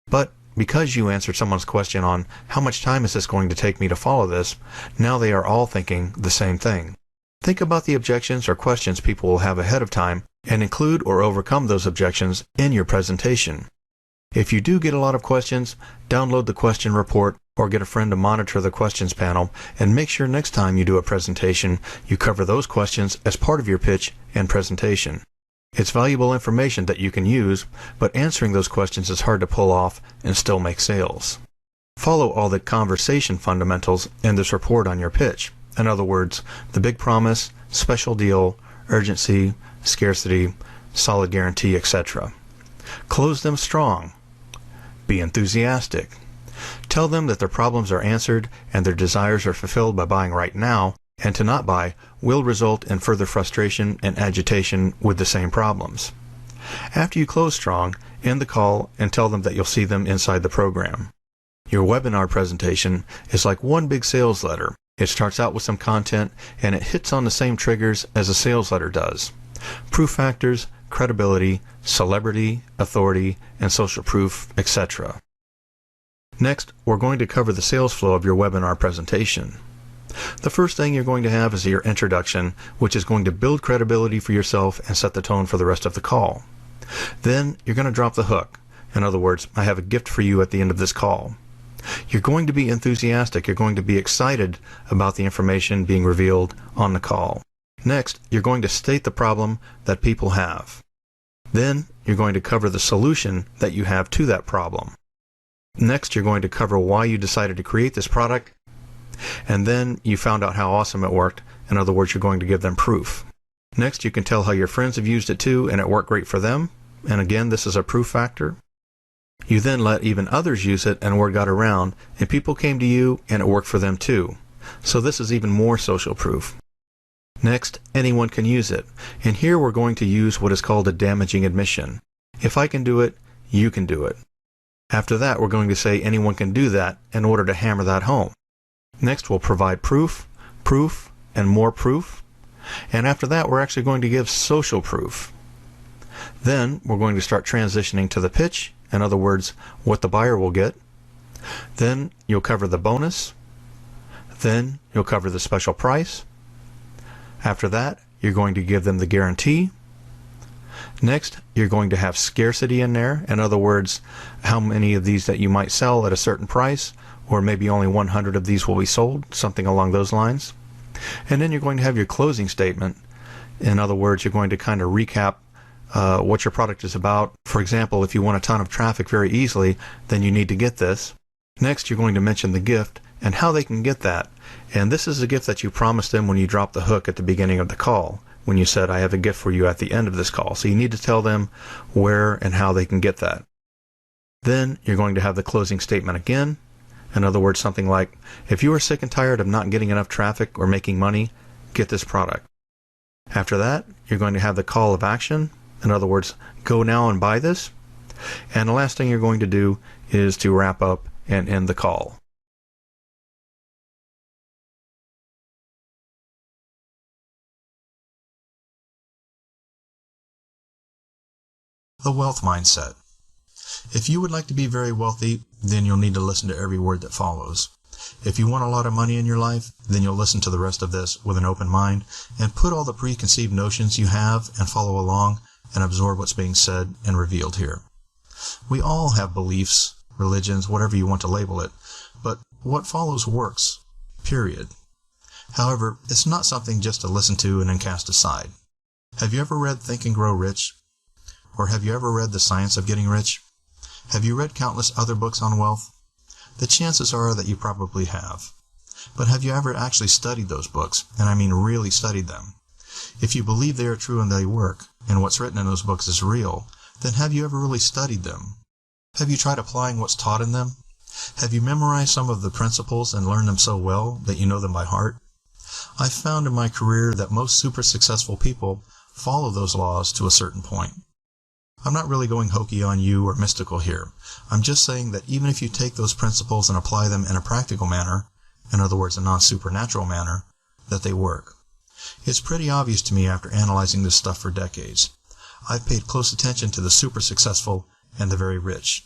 But because you answered someone's question on how much time is this going to take me to follow this, now they are all thinking the same thing. Think about the objections or questions people will have ahead of time and include or overcome those objections in your presentation. If you do get a lot of questions, download the question report or get a friend to monitor the questions panel and make sure next time you do a presentation you cover those questions as part of your pitch and presentation. It's valuable information that you can use, but answering those questions is hard to pull off and still make sales. Follow all the conversation fundamentals in this report on your pitch. In other words, the big promise, special deal, urgency, scarcity, solid guarantee, etc. Close them strong. Be enthusiastic. Tell them that their problems are answered and their desires are fulfilled by buying right now, and to not buy will result in further frustration and agitation with the same problems. After you close strong, end the call and tell them that you'll see them inside the program. Your webinar presentation is like one big sales letter. It starts out with some content and it hits on the same triggers as a sales letter does. Proof factors, credibility, celebrity, authority, and social proof, etc. Next, we're going to cover the sales flow of your webinar presentation. The first thing you're going to have is your introduction, which is going to build credibility for yourself and set the tone for the rest of the call. Then you're going to drop the hook. In other words, I have a gift for you at the end of this call. You're going to be enthusiastic. You're going to be excited about the information being revealed on the call. Next, you're going to state the problem that people have. Then you're going to cover the solution that you have to that problem. Next, you're going to cover why you decided to create this product. And then you found out how awesome it worked. In other words, you're going to give them proof. Next, you can tell how your friends have used it too and it worked great for them. And again, this is a proof factor. You then let even others use it and word got around and people came to you and it worked for them too. So this is even more social proof. Next, anyone can use it. And here we're going to use what is called a damaging admission. If I can do it, you can do it. After that, we're going to say anyone can do that in order to hammer that home. Next, we'll provide proof, proof, and more proof. And after that, we're actually going to give social proof. Then, we're going to start transitioning to the pitch. In other words, what the buyer will get. Then, you'll cover the bonus. Then, you'll cover the special price. After that, you're going to give them the guarantee. Next, you're going to have scarcity in there. In other words, how many of these that you might sell at a certain price, or maybe only 100 of these will be sold, something along those lines. And then you're going to have your closing statement. In other words, you're going to kind of recap what your product is about. For example, if you want a ton of traffic very easily, then you need to get this. Next, you're going to mention the gift and how they can get that. And this is a gift that you promised them when you dropped the hook at the beginning of the call, when you said, I have a gift for you at the end of this call. So you need to tell them where and how they can get that. Then you're going to have the closing statement again. In other words, something like, if you are sick and tired of not getting enough traffic or making money, get this product. After that, you're going to have the call of action. In other words, go now and buy this. And the last thing you're going to do is to wrap up and end the call. The wealth mindset. If you would like to be very wealthy, then you'll need to listen to every word that follows. If you want a lot of money in your life, then you'll listen to the rest of this with an open mind and put all the preconceived notions you have and follow along and absorb what's being said and revealed here. We all have beliefs, religions, whatever you want to label it, but what follows works, period. However, it's not something just to listen to and then cast aside. Have you ever read Think and Grow Rich? Or have you ever read The Science of Getting Rich? Have you read countless other books on wealth? The chances are that you probably have. But have you ever actually studied those books? And I mean really studied them. If you believe they are true and they work, and what's written in those books is real, then have you ever really studied them? Have you tried applying what's taught in them? Have you memorized some of the principles and learned them so well that you know them by heart? I've found in my career that most super successful people follow those laws to a certain point. I'm not really going hokey on you or mystical here. I'm just saying that even if you take those principles and apply them in a practical manner, in other words, a non-supernatural manner, that they work. It's pretty obvious to me after analyzing this stuff for decades. I've paid close attention to the super successful and the very rich.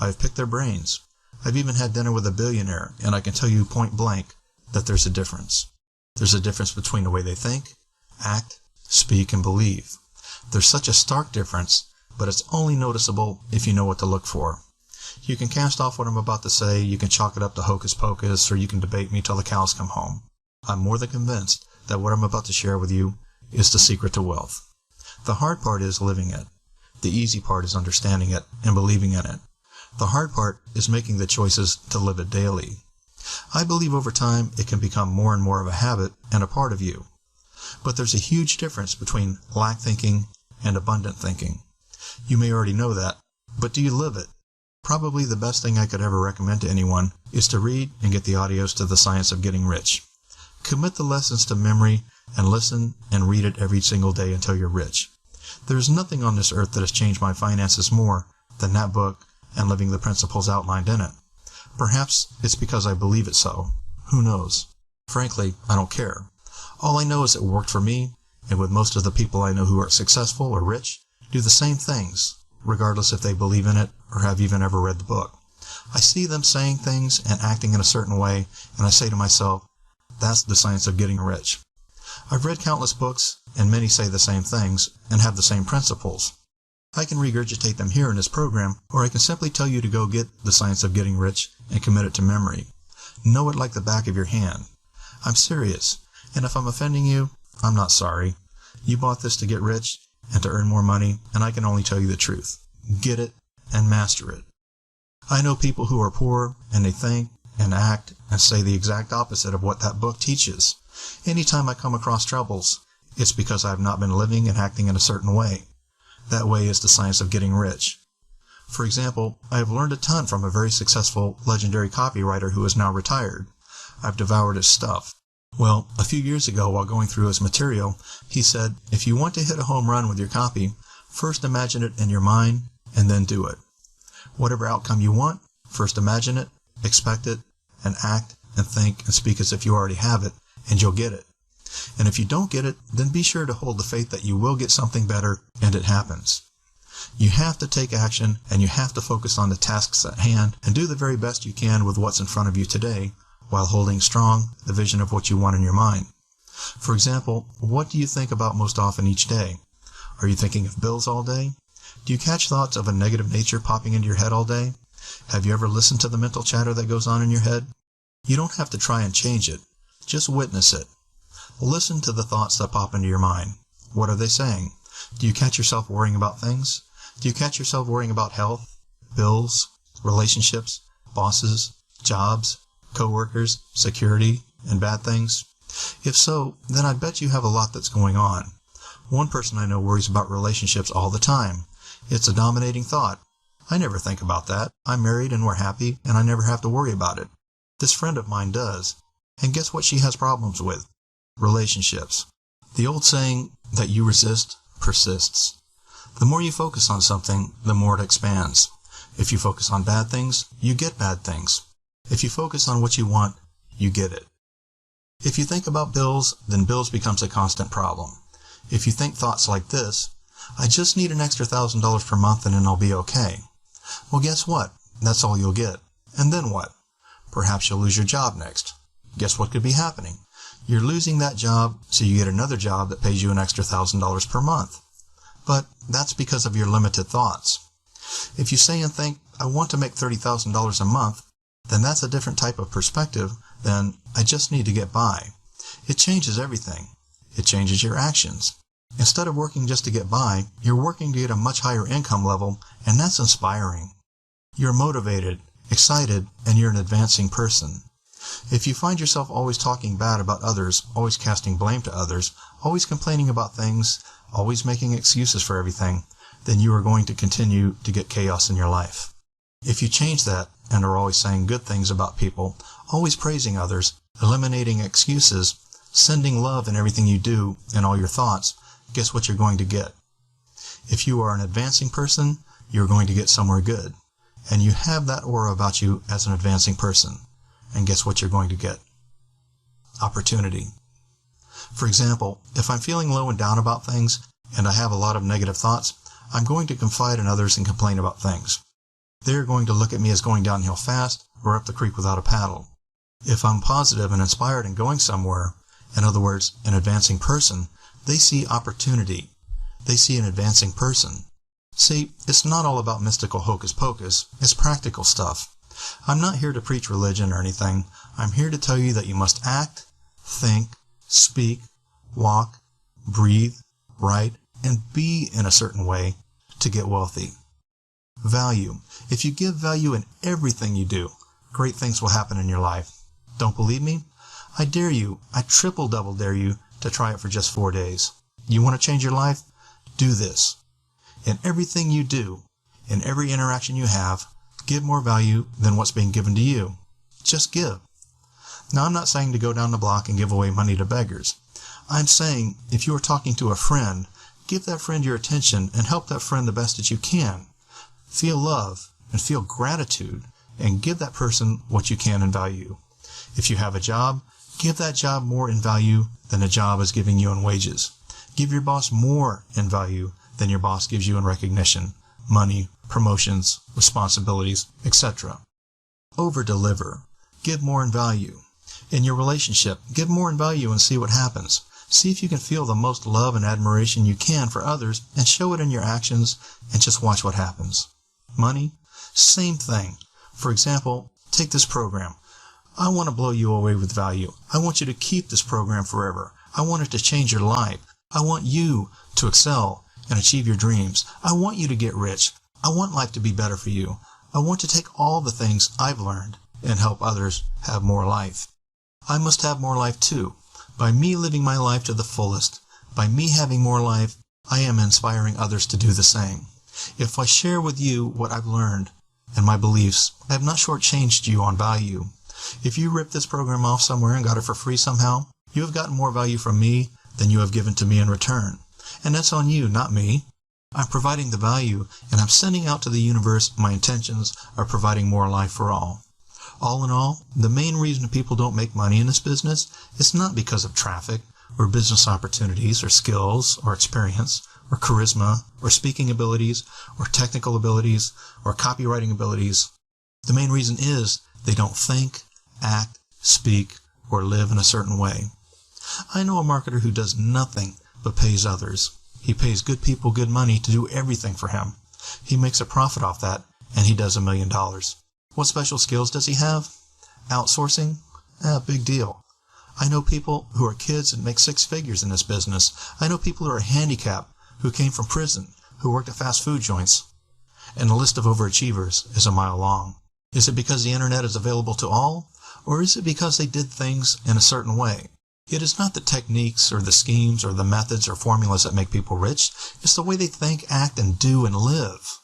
I've picked their brains. I've even had dinner with a billionaire, and I can tell you point blank that there's a difference. There's a difference between the way they think, act, speak, and believe. There's such a stark difference, but it's only noticeable if you know what to look for. You can cast off what I'm about to say, you can chalk it up to hocus pocus, or you can debate me till the cows come home. I'm more than convinced that what I'm about to share with you is the secret to wealth. The hard part is living it. The easy part is understanding it and believing in it. The hard part is making the choices to live it daily. I believe over time it can become more and more of a habit and a part of you. But there's a huge difference between lack thinking and abundant thinking. You may already know that, but do you live it? Probably the best thing I could ever recommend to anyone is to read and get the audios to The Science of Getting Rich. Commit the lessons to memory and listen and read it every single day until you're rich. There is nothing on this earth that has changed my finances more than that book and living the principles outlined in it. Perhaps it's because I believe it so. Who knows? Frankly, I don't care. All I know is it worked for me, and with most of the people I know who are successful or rich, do the same things, regardless if they believe in it or have even ever read the book. I see them saying things and acting in a certain way, and I say to myself, that's the science of getting rich. I've read countless books, and many say the same things and have the same principles. I can regurgitate them here in this program, or I can simply tell you to go get The Science of Getting Rich and commit it to memory. Know it like the back of your hand. I'm serious, and if I'm offending you, I'm not sorry. You bought this to get rich and to earn more money, and I can only tell you the truth. Get it and master it. I know people who are poor, and they think and act and say the exact opposite of what that book teaches. Anytime I come across troubles, it's because I have not been living and acting in a certain way. That way is the science of getting rich. For example, I have learned a ton from a very successful legendary copywriter who is now retired. I've devoured his stuff. Well, a few years ago while going through his material, he said, if you want to hit a home run with your copy, first imagine it in your mind and then do it. Whatever outcome you want, first imagine it, expect it, and act and think and speak as if you already have it, and you'll get it. And if you don't get it, then be sure to hold the faith that you will get something better, and it happens. You have to take action, and you have to focus on the tasks at hand, and do the very best you can with what's in front of you today, while holding strong the vision of what you want in your mind. For example, what do you think about most often each day? Are you thinking of bills all day? Do you catch thoughts of a negative nature popping into your head all day? Have you ever listened to the mental chatter that goes on in your head? You don't have to try and change it. Just witness it. Listen to the thoughts that pop into your mind. What are they saying? Do you catch yourself worrying about things? Do you catch yourself worrying about health, bills, relationships, bosses, jobs, coworkers, security, and bad things? If so, then I bet you have a lot that's going on. One person I know worries about relationships all the time. It's a dominating thought. I never think about that. I'm married and we're happy, and I never have to worry about it. This friend of mine does. And guess what she has problems with? Relationships. The old saying that you resist persists. The more you focus on something, the more it expands. If you focus on bad things, you get bad things. If you focus on what you want, you get it. If you think about bills, then bills becomes a constant problem. If you think thoughts like this, I just need an extra $1,000 per month and then I'll be okay. Well, guess what? That's all you'll get. And then what? Perhaps you'll lose your job next. Guess what could be happening? You're losing that job, so you get another job that pays you an extra $1,000 per month. But that's because of your limited thoughts. If you say and think, I want to make $30,000 a month, then that's a different type of perspective than, I just need to get by. It changes everything. It changes your actions. Instead of working just to get by, you're working to get a much higher income level, and that's inspiring. You're motivated, excited, and you're an advancing person. If you find yourself always talking bad about others, always casting blame to others, always complaining about things, always making excuses for everything, then you are going to continue to get chaos in your life. If you change that and are always saying good things about people, always praising others, eliminating excuses, sending love in everything you do and all your thoughts, guess what you're going to get? If you are an advancing person, you're going to get somewhere good. And you have that aura about you as an advancing person. And guess what you're going to get? Opportunity. For example, if I'm feeling low and down about things, and I have a lot of negative thoughts, I'm going to confide in others and complain about things. They're going to look at me as going downhill fast or up the creek without a paddle. If I'm positive and inspired and going somewhere, in other words, an advancing person, they see opportunity. They see an advancing person. See, it's not all about mystical hocus pocus, it's practical stuff. I'm not here to preach religion or anything. I'm here to tell you that you must act, think, speak, walk, breathe, write, and be in a certain way to get wealthy. Value. If you give value in everything you do, great things will happen in your life. Don't believe me? I dare you, I triple double dare you to try it for just 4 days. You want to change your life? Do this. In everything you do, in every interaction you have, give more value than what's being given to you. Just give. Now, I'm not saying to go down the block and give away money to beggars. I'm saying if you are talking to a friend, give that friend your attention and help that friend the best that you can. Feel love and feel gratitude and give that person what you can in value. If you have a job, give that job more in value than the job is giving you in wages. Give your boss more in value than your boss gives you in recognition, money, promotions, responsibilities, etc. Over-deliver. Give more in value. In your relationship, give more in value and see what happens. See if you can feel the most love and admiration you can for others and show it in your actions and just watch what happens. Money? Same thing. For example, take this program. I want to blow you away with value. I want you to keep this program forever. I want it to change your life. I want you to excel and achieve your dreams. I want you to get rich. I want life to be better for you. I want to take all the things I've learned and help others have more life. I must have more life too. By me living my life to the fullest, by me having more life, I am inspiring others to do the same. If I share with you what I've learned and my beliefs, I have not shortchanged you on value. If you ripped this program off somewhere and got it for free somehow, you have gotten more value from me than you have given to me in return. And that's on you, not me. I'm providing the value, and I'm sending out to the universe my intentions of providing more life for all. All in all, the main reason people don't make money in this business is not because of traffic, or business opportunities, or skills, or experience, or charisma, or speaking abilities, or technical abilities, or copywriting abilities. The main reason is they don't think, act, speak, or live in a certain way. I know a marketer who does nothing but pays others. He pays good people good money to do everything for him. He makes a profit off that, and he does $1 million. What special skills does he have? Outsourcing? Big deal. I know people who are kids and make 6 figures in this business. I know people who are handicapped, who came from prison, who worked at fast food joints. And the list of overachievers is a mile long. Is it because the internet is available to all? Or is it because they did things in a certain way? It is not the techniques or the schemes or the methods or formulas that make people rich. It's the way they think, act, and do and live.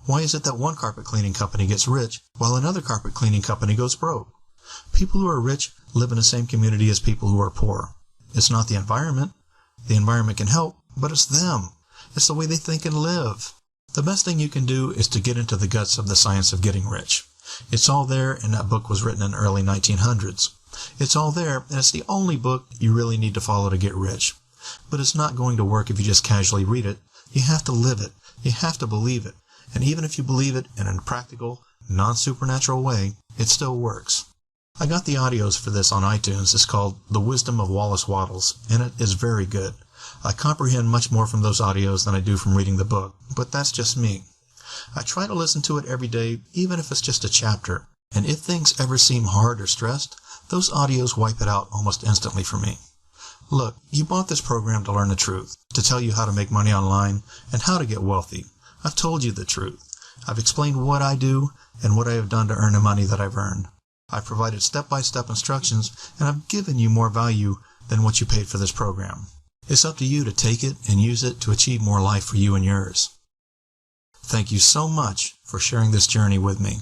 Why is it that one carpet cleaning company gets rich while another carpet cleaning company goes broke? People who are rich live in the same community as people who are poor. It's not the environment. The environment can help, but it's them. It's the way they think and live. The best thing you can do is to get into the guts of the science of getting rich. It's all there, and that book was written in the early 1900s. It's all there, and it's the only book you really need to follow to get rich. But it's not going to work if you just casually read it. You have to live it. You have to believe it. And even if you believe it in a practical, non-supernatural way, it still works. I got the audios for this on iTunes. It's called The Wisdom of Wallace Wattles, and it is very good. I comprehend much more from those audios than I do from reading the book, but that's just me. I try to listen to it every day, even if it's just a chapter. And if things ever seem hard or stressed, those audios wipe it out almost instantly for me. Look, you bought this program to learn the truth, to tell you how to make money online and how to get wealthy. I've told you the truth. I've explained what I do and what I have done to earn the money that I've earned. I've provided step-by-step instructions, and I've given you more value than what you paid for this program. It's up to you to take it and use it to achieve more life for you and yours. Thank you so much for sharing this journey with me.